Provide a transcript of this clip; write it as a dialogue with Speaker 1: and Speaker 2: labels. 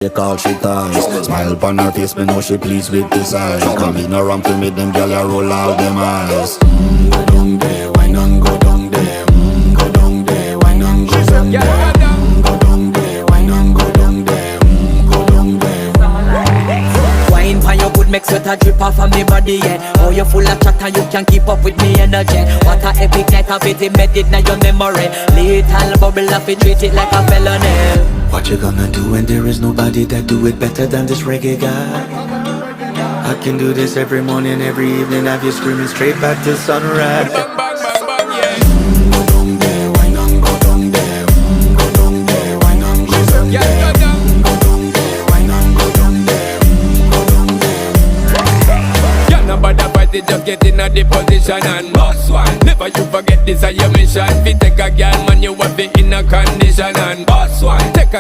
Speaker 1: They call she ties. Smile upon her face, me know she pleased with this eyes. Come in around to me, them gyal a roll out them eyes. Go down there, why not go down there? Go down there, why not go down there? Go down there, why not go down there? Go down there.
Speaker 2: Wine pan your good, make sweat a drip off of me body, yeah. Oh, you full of chatter, you can keep up with me energy. What a epic night of it, embedded in your memory. Little bubble of it, treat it like a felony.
Speaker 1: What you gonna do when there is nobody that do it better than this reggae guy? I can do this every morning, every evening, have you screaming straight back to sunrise.
Speaker 3: Bang, bang, bang, bang, yeah.
Speaker 1: Go down there, why not go down there? Go down there, why not go down there?
Speaker 3: Yeah, go down.
Speaker 1: Go down there, why not go down there? Go down there.
Speaker 3: Yeah, nobody fight it, just get in a the position and boss one. Never you forget this is your mission. If you take a girl, man, you have it in a condition.